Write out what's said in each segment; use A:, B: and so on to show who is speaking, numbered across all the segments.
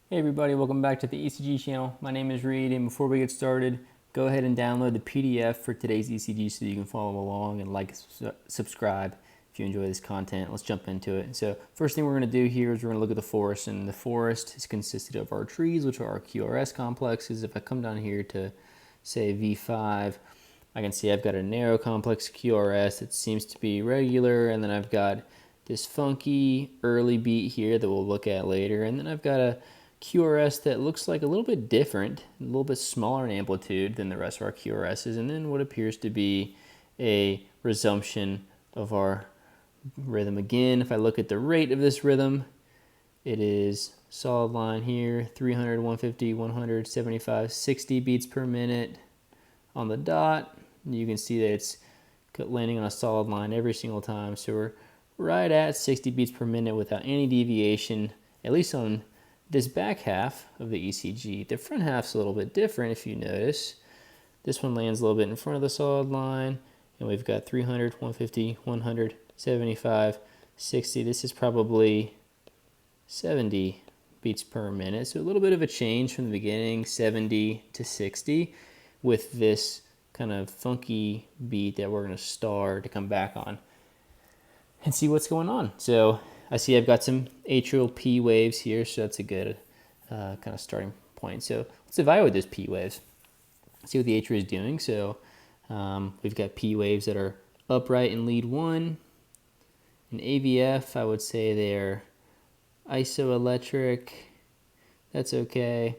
A: Hey everybody, welcome back to the ECG channel. My name is Reed, and before we get started, go ahead and download the PDF for today's ECG so you can follow along and subscribe if you enjoy this content. Let's jump into it. So first thing we're going to do here is we're going to look at the forest, and the forest is consisted of our trees, which are our QRS complexes. If I come down here to say V5, I can see I've got a narrow complex QRS that seems to be regular, and then I've got this funky early beat here that we'll look at later, and then I've got a QRS that looks like a little bit different, a little bit smaller in amplitude than the rest of our QRSs, and then what appears to be a resumption of our rhythm again. If I look at the rate of this rhythm, it is solid line here, 300, 150, 100, 75, 60 beats per minute on the dot. You can see that it's landing on a solid line every single time. So we're right at 60 beats per minute without any deviation, at least on this back half of the ECG. The front half's a little bit different if you notice. This one lands a little bit in front of the solid line, and we've got 300, 150, 100, 75, 60. This is probably 70 beats per minute. So a little bit of a change from the beginning, 70 to 60, with this kind of funky beat that we're going to start to come back on and see what's going on. So I see I've got some atrial P waves here, so that's a good kind of starting point. So let's evaluate those P waves, see what the atria is doing. So we've got P waves that are upright in lead 1. In AVF, I would say they're isoelectric. That's okay.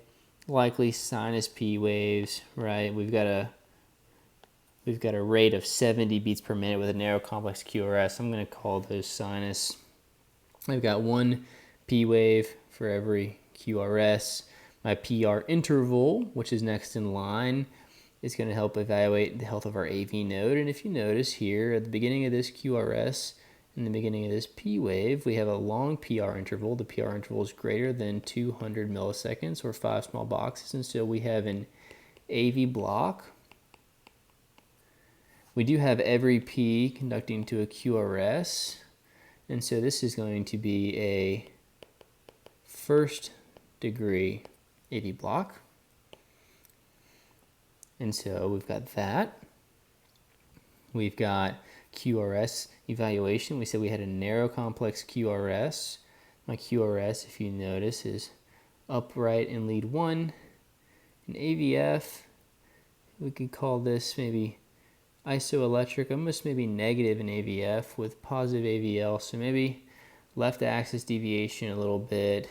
A: Likely sinus P waves, right? We've got a rate of 70 beats per minute with a narrow complex QRS. I'm going to call those sinus. I've got one P wave for every QRS. My PR interval, which is next in line, is going to help evaluate the health of our AV node. And if you notice here at the beginning of this QRS and the beginning of this P wave, we have a long PR interval. The PR interval is greater than 200 milliseconds, or 5 small boxes. And so we have an AV block. We do have every P conducting to a QRS. And so this is going to be a first degree AV block. And so we've got that. We've got QRS evaluation. We said we had a narrow complex QRS. My QRS, if you notice, is upright in lead 1. In AVF, we could call this maybe isoelectric, almost maybe negative in AVF with positive AVL, so maybe left axis deviation a little bit,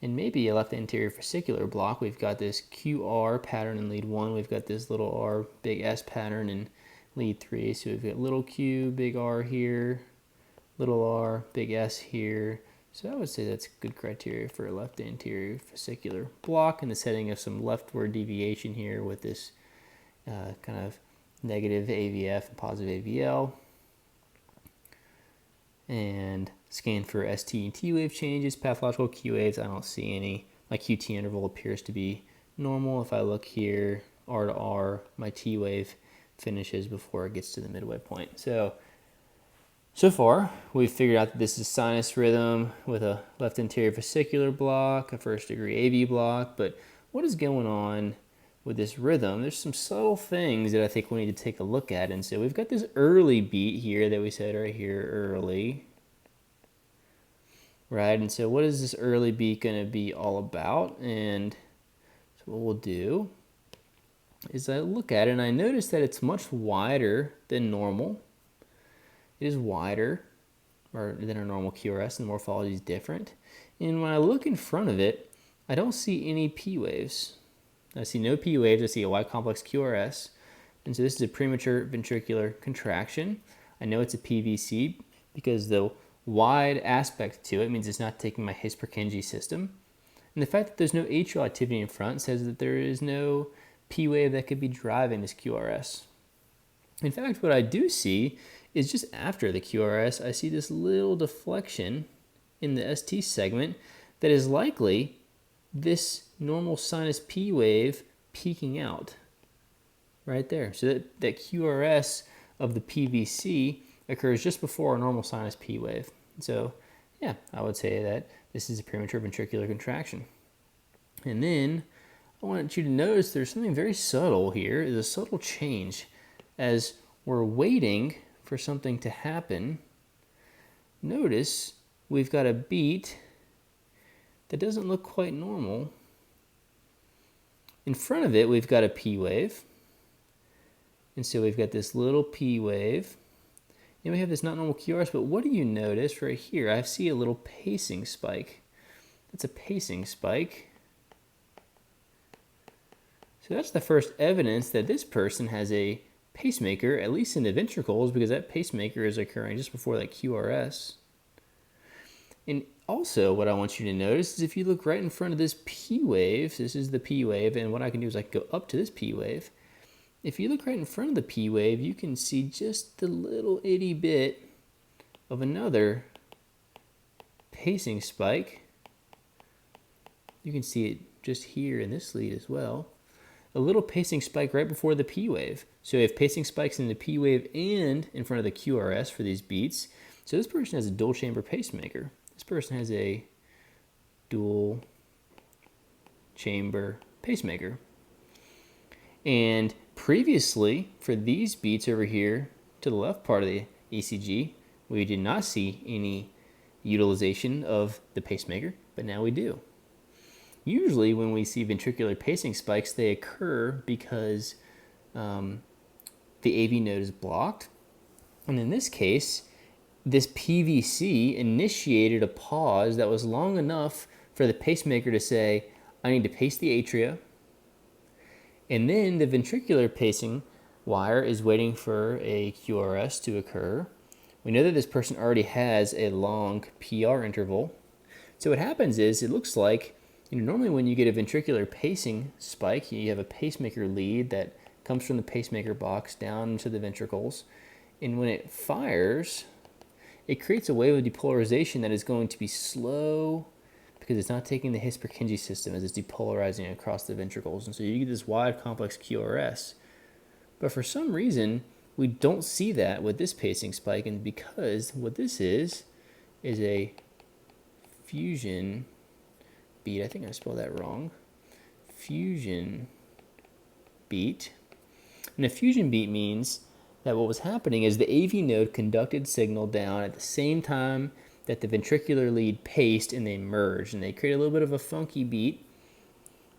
A: and maybe a left anterior fascicular block. We've got this QR pattern in lead 1, we've got this little R, big S pattern in lead 3, so we've got little Q, big R here, little R, big S here. So I would say that's good criteria for a left anterior fascicular block in the setting of some leftward deviation here with this kind of negative AVF and positive AVL. And scan for ST and T wave changes, pathological Q waves, I don't see any. My QT interval appears to be normal. If I look here, R to R, my T wave finishes before it gets to the midway point. So far, we've figured out that this is sinus rhythm with a left anterior fascicular block, a first degree AV block, but what is going on with this rhythm? There's some subtle things that I think we need to take a look at. And so we've got this early beat here that we said right here, early, right? And so what is this early beat going to be all about? And so what we'll do is I look at it and I notice that it's much wider than normal. It is wider than our normal QRS, and the morphology is different. And when I look in front of it, I don't see any P waves. I see no P waves, I see a wide complex QRS. And so this is a premature ventricular contraction. I know it's a PVC because the wide aspect to it means it's not taking my His-Purkinje system. And the fact that there's no atrial activity in front says that there is no P wave that could be driving this QRS. In fact, what I do see is just after the QRS, I see this little deflection in the ST segment that is likely this normal sinus P wave peaking out right there. So that QRS of the PVC occurs just before a normal sinus P wave. So yeah, I would say that This is a premature ventricular contraction. And then I want you to notice there's something very subtle here. Is a subtle change. As we're waiting for something to happen, notice we've got a beat that doesn't look quite normal. In front of it, we've got a P wave. And so we've got this little P wave. And we have this not normal QRS, but what do you notice right here? I see a little pacing spike. That's a pacing spike. So that's the first evidence that this person has a pacemaker, at least in the ventricles, because that pacemaker is occurring just before that QRS. And also what I want you to notice is if you look right in front of this P wave, this is the P wave, and what I can do is I can go up to this P wave. If you look right in front of the P wave, you can see just a little itty bit of another pacing spike. You can see it just here in this lead as well. A little pacing spike right before the P wave. So we have pacing spikes in the P wave and in front of the QRS for these beats. So this person has a dual chamber pacemaker. This person has a dual chamber pacemaker. And previously, for these beats over here to the left part of the ECG, we did not see any utilization of the pacemaker, but now we do. Usually when we see ventricular pacing spikes, they occur because the AV node is blocked. And in this case, this PVC initiated a pause that was long enough for the pacemaker to say, I need to pace the atria. And then the ventricular pacing wire is waiting for a QRS to occur. We know that this person already has a long PR interval. So what happens is it looks like, normally when you get a ventricular pacing spike, you have a pacemaker lead that comes from the pacemaker box down into the ventricles. And when it fires, it creates a wave of depolarization that is going to be slow because it's not taking the His-Purkinje system as it's depolarizing across the ventricles. And so you get this wide complex QRS. But for some reason, we don't see that with this pacing spike. And because what this is a fusion beat. I think I spelled that wrong. Fusion beat. And a fusion beat means that what was happening is the AV node conducted signal down at the same time that the ventricular lead paced, and they merged. And they create a little bit of a funky beat,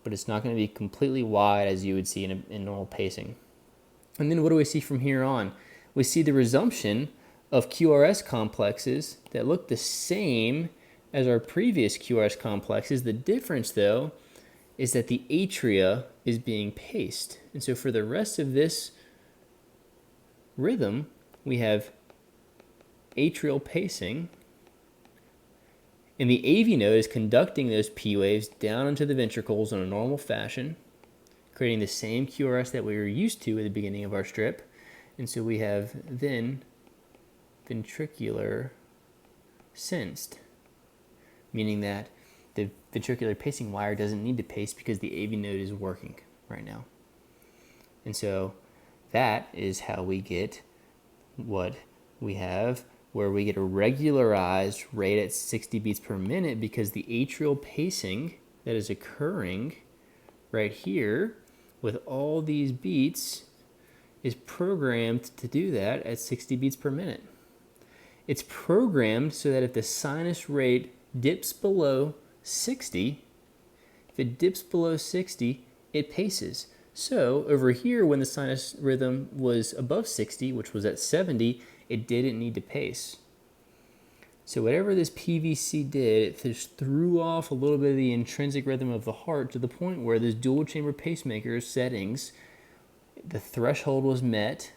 A: but it's not going to be completely wide as you would see in normal pacing. And then what do we see from here on? We see the resumption of QRS complexes that look the same as our previous QRS complexes. The difference, though, is that the atria is being paced. And so for the rest of this rhythm, we have atrial pacing, and the AV node is conducting those P waves down into the ventricles in a normal fashion, creating the same QRS that we were used to at the beginning of our strip. And so we have then ventricular sensed, meaning that the ventricular pacing wire doesn't need to pace because the AV node is working right now. And so that is how we get what we have, where we get a regularized rate at 60 beats per minute because the atrial pacing that is occurring right here with all these beats is programmed to do that at 60 beats per minute. It's programmed so that if the sinus rate dips below 60, if it dips below 60, it paces. So over here, when the sinus rhythm was above 60, which was at 70, it didn't need to pace. So whatever this PVC did, it just threw off a little bit of the intrinsic rhythm of the heart to the point where this dual chamber pacemaker settings, the threshold was met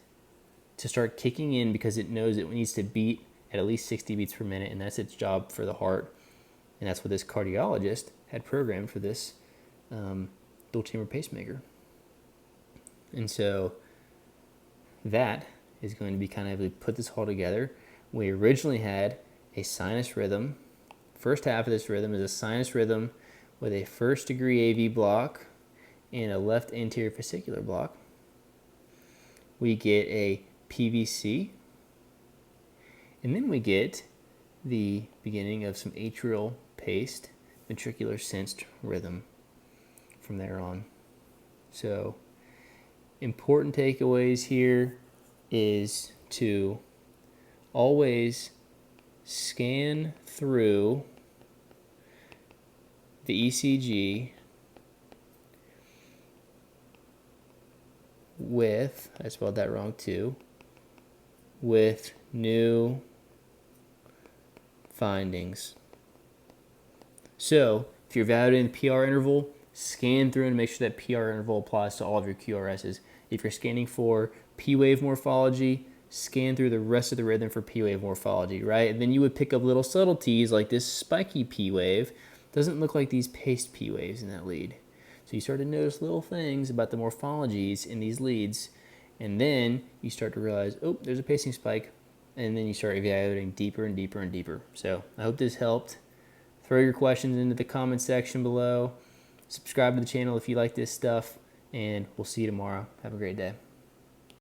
A: to start kicking in because it knows it needs to beat at least 60 beats per minute, and that's its job for the heart. And that's what this cardiologist had programmed for this dual chamber pacemaker. And so that is going to be kind of, we put this all together. We originally had a sinus rhythm. First half of this rhythm is a sinus rhythm with a first degree AV block and a left anterior fascicular block. We get a PVC, and then we get the beginning of some atrial paced ventricular sensed rhythm from there on. So important takeaways here is to always scan through the ECG with, I spelled that wrong too, with new findings. So if you're evaluating the PR interval, scan through and make sure that PR interval applies to all of your QRSs. If you're scanning for P-wave morphology, scan through the rest of the rhythm for P-wave morphology, right? And then you would pick up little subtleties like this spiky P-wave doesn't look like these paced P-waves in that lead. So you start to notice little things about the morphologies in these leads, and then you start to realize, oh, there's a pacing spike, and then you start evaluating deeper and deeper and deeper. So I hope this helped. Throw your questions into the comment section below. Subscribe to the channel if you like this stuff, and we'll see you tomorrow. Have a great day.